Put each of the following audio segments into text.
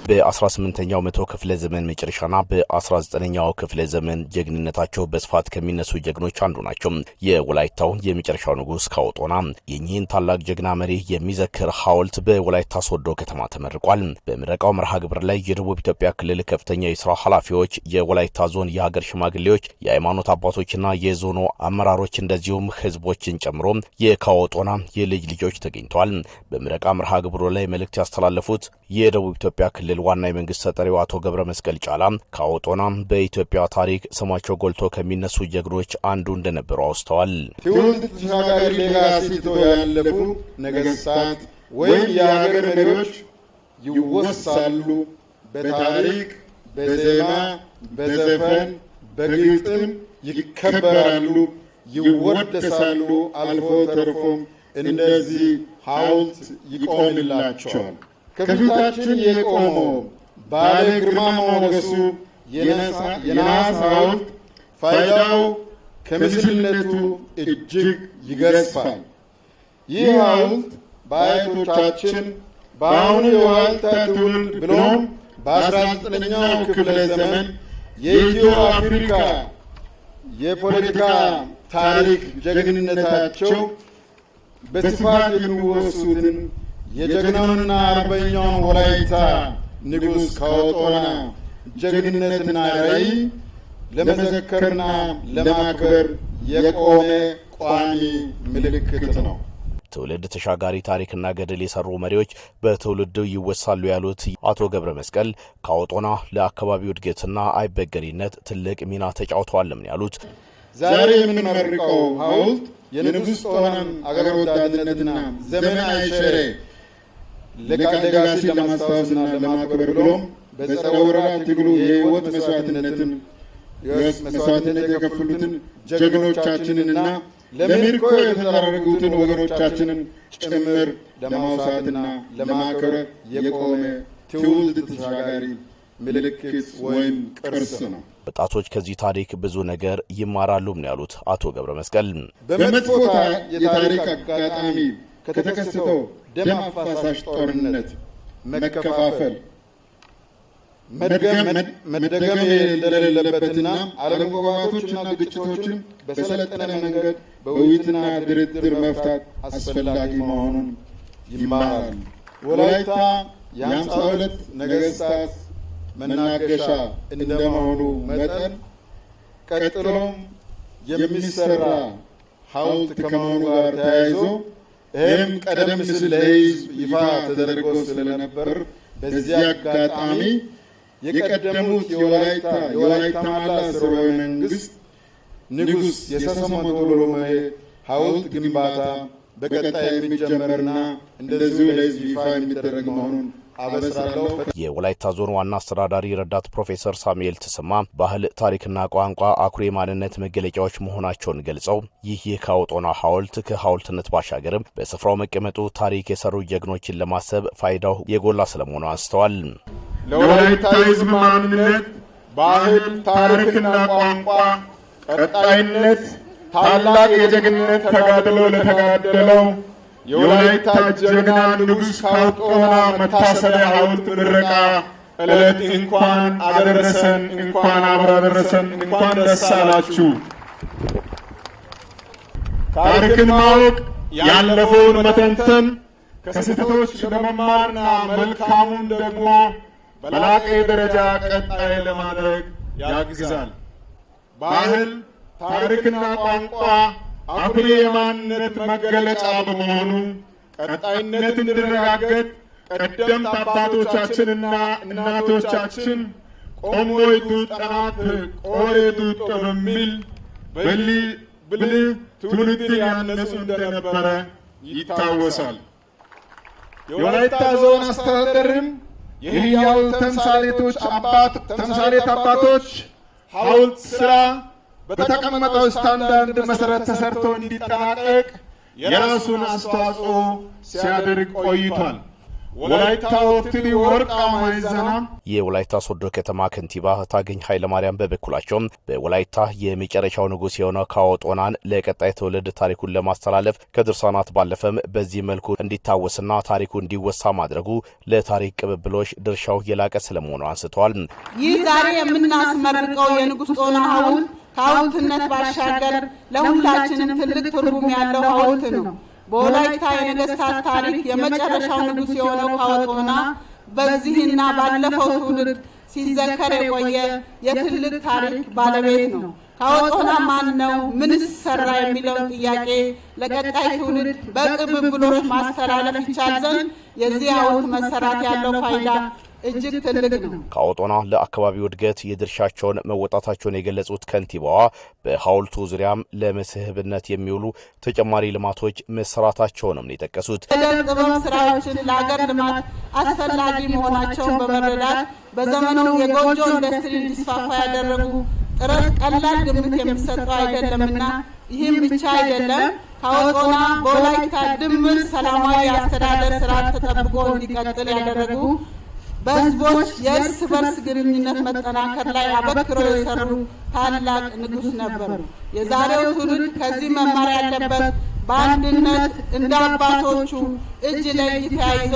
በ18ኛው መቶ ክፍለ ዘመን መጨረሻና በ19ኛው ክፍለ ዘመን ጀግንነታቸው በስፋት ከሚነሱ ጀግኖች አንዱ ናቸው። የወላይታው የመጨረሻው ንጉስ ካዎጦና የኚህን ታላቅ ጀግና መሪ የሚዘክር ሐውልት በወላይታ ሶዶ ከተማ ተመርቋል። በምረቃው መርሃ ግብር ላይ የደቡብ ኢትዮጵያ ክልል ከፍተኛ የሥራ ኃላፊዎች፣ የወላይታ ዞን የሀገር ሽማግሌዎች፣ የሃይማኖት አባቶችና የዞኑ አመራሮች እንደዚሁም ህዝቦችን ጨምሮ የካዎጦና የልጅ ልጆች ተገኝተዋል። በምረቃ መርሃ ግብሩ ላይ መልእክት ያስተላለፉት የደቡብ ኢትዮጵያ ክልል ዋና የመንግስት ተጠሪው አቶ ገብረ መስቀል ጫላ ካዎጦና በኢትዮጵያ ታሪክ ስማቸው ጎልቶ ከሚነሱ ጀግኖች አንዱ እንደነበሩ አውስተዋል። ትውልድ ተሻጋሪ ሌጋሲ ያለፉ ነገስታት ወይም የሀገር መሪዎች ይወሳሉ። በታሪክ፣ በዜማ፣ በዘፈን፣ በግጥም ይከበራሉ፣ ይወደሳሉ። አልፎ ተርፎም እንደዚህ ሐውልት ይቆምላቸዋል። ከፊታችን የቆመው ባለ ግርማ ሞገሱ የነሐስ ሐውልት ፋይዳው ከምስልነቱ እጅግ ይገዝፋል። ይህ ሐውልት በአያቶቻችን በአሁኑ የወላይታ ትውልድ ብሎም በ19ኛው ክፍለ ዘመን የኢትዮ አፍሪካ የፖለቲካ ታሪክ ጀግንነታቸው በስፋት የሚወሱትን የጀግናውንና አርበኛውን ወላይታ ንጉስ ካዎጦና ጀግንነትና ራዕይ ለመዘከርና ለማክበር የቆመ ቋሚ ምልክት ነው። ትውልድ ተሻጋሪ ታሪክና ገድል የሰሩ መሪዎች በትውልዱ ይወሳሉ ያሉት አቶ ገብረ መስቀል ካዎጦና ለአካባቢው እድገትና አይበገሪነት ትልቅ ሚና ተጫውተዋልም ያሉት ዛሬ የምንመርቀው ሐውልት የንጉስ ጦናን አገር ወዳድነትና ዘመን አይሽሬ ለጋሲ ለማስታወስና ለማክበር ብሎም በጸረ ወረራ ትግሉ የህይወት መስዋዕትነትን የከፈሉትን ጀግኖቻችንና ለሚርኮ የተደረጉትን ወገኖቻችንን ጭምር ለማውሳትና ለማክበር የቆመ ትውልድ ተሻጋሪ ምልክት ወይም ቅርስ ነው። ወጣቶች ከዚህ ታሪክ ብዙ ነገር ይማራሉም ነው ያሉት አቶ ገብረ መስቀል። በመጥፎ የታሪክ አጋጣሚ ከተከሰተው ደም አፋሳሽ ጦርነት መከፋፈል መደገም የሌለበትና አለመግባባቶችና ግጭቶችን በሰለጠነ መንገድ በውይይትና ድርድር መፍታት አስፈላጊ መሆኑን ይማራሉ። ወላይታ የ52 ነገስታት መናገሻ እንደመሆኑ መጠን ቀጥሎም የሚሰራ ሐውልት ከመሆኑ ጋር ተያይዞ ይህም ቀደም ሲል ለህዝብ ይፋ ተደርጎ ስለነበር በዚህ አጋጣሚ የቀደሙት የወላይታ ማላ ስርወ መንግስት ንጉስ የሰሰሞ ቶሎሜ ሐውልት ግንባታ በቀጣይ የሚጀመርና እንደዚሁ ለህዝብ ይፋ የሚደረግ መሆኑን አበስራለሁ። የወላይታ ዞን ዋና አስተዳዳሪ ረዳት ፕሮፌሰር ሳሙኤል ተሰማ ባህል፣ ታሪክና ቋንቋ አኩሪ ማንነት መገለጫዎች መሆናቸውን ገልጸው ይህ የካዎጦና ሐውልት ከሐውልትነት ባሻገርም በስፍራው መቀመጡ ታሪክ የሰሩ ጀግኖችን ለማሰብ ፋይዳው የጎላ ስለመሆኑ አንስተዋል። ለወላይታ ህዝብ ማንነት፣ ባህል፣ ታሪክና ቋንቋ ቀጣይነት ታላቅ የጀግንነት ተጋድሎ ለተጋደለው የወላይታ ጀግና ንጉስ ካዎጦና መታሰቢያ ሐውልት ምረቃ ዕለት እንኳን አደረሰን፣ እንኳን አብሮ አደረሰን፣ እንኳን ደስ አላችሁ። ታሪክን ማወቅ፣ ያለፈውን መተንተን፣ ከስህተቶች ለመማርና መልካሙን ደግሞ በላቀ ደረጃ ቀጣይ ለማድረግ ያግዛል። ባህል፣ ታሪክና ቋንቋ አኩሪ የማንነት መገለጫ በመሆኑ ቀጣይነት እንዲረጋገጥ ቀደምት አባቶቻችንና እናቶቻችን ቆሞይቱ ጠናት ቆሬቱ በሚል ብልህ ትውልድን ያነጹ እንደነበረ ይታወሳል። የወላይታ ዞን አስተዳደርም የሕያው ተምሳሌት አባቶች ሐውልት ስራ በተቀመጠው ስታንዳርድ መሰረት ተሰርቶ እንዲጠናቀቅ የራሱን አስተዋጽኦ ሲያደርግ ቆይቷል። ወላይታ ወትሊ ወርቃ ማይዘና የወላይታ ሶዶ ከተማ ከንቲባ ታገኝ ኃይለማርያም በበኩላቸው በወላይታ የመጨረሻው ንጉስ የሆነው ካወጦናን ለቀጣይ ትውልድ ታሪኩን ለማስተላለፍ ከድርሳናት ባለፈም በዚህ መልኩ እንዲታወስና ታሪኩ እንዲወሳ ማድረጉ ለታሪክ ቅብብሎች ድርሻው የላቀ ስለመሆኑ አንስተዋል። ይህ ዛሬ የምናስመርቀው የንጉስ ጦና ሐውልት ከሐውልትነት ባሻገር ለሁላችንም ትልቅ ትርጉም ያለው ሐውልት ነው። በወላይታ የነገስታት ታሪክ የመጨረሻው ንጉስ የሆነው ካወጦና በዚህና ባለፈው ትውልድ ሲዘከር የቆየ የትልቅ ታሪክ ባለቤት ነው። ካወጦና ማን ነው? ምንስ ሰራ? የሚለውን ጥያቄ ለቀጣይ ትውልድ በቅብብሎች ማስተላለፍ ይቻል ዘንድ የዚህ ሐውልት መሰራት ያለው ፋይዳ እጅግ ትልቅ ነው። ካወጦና ለአካባቢው እድገት የድርሻቸውን መወጣታቸውን የገለጹት ከንቲባዋ በሐውልቱ ዙሪያም ለመስህብነት የሚውሉ ተጨማሪ ልማቶች መሰራታቸውንም ነው የጠቀሱት። ጥበብ ስራዎችን ለሀገር ልማት አስፈላጊ መሆናቸውን በመረዳት በዘመኑ የጎጆ ኢንዱስትሪ እንዲስፋፋ ያደረጉ ጥረት ቀላል ግምት የሚሰጠው አይደለምና ይህም ብቻ አይደለም። ካወጦና በወላይታ ድምር ሰላማዊ አስተዳደር ስርዓት ተጠብቆ እንዲቀጥል ያደረጉ በህዝቦች የእርስ በርስ ግንኙነት መጠናከር ላይ አበክረው የሰሩ ታላቅ ንጉስ ነበሩ። የዛሬው ትውልድ ከዚህ መማር ያለበት በአንድነት እንደ አባቶቹ እጅ ለእጅ ተያይዞ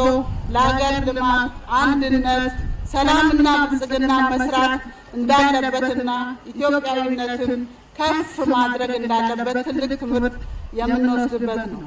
ለሀገር ልማት፣ አንድነት፣ ሰላምና ብልጽግና መስራት እንዳለበትና ኢትዮጵያዊነትን ከፍ ማድረግ እንዳለበት ትልቅ ትምህርት የምንወስድበት ነው።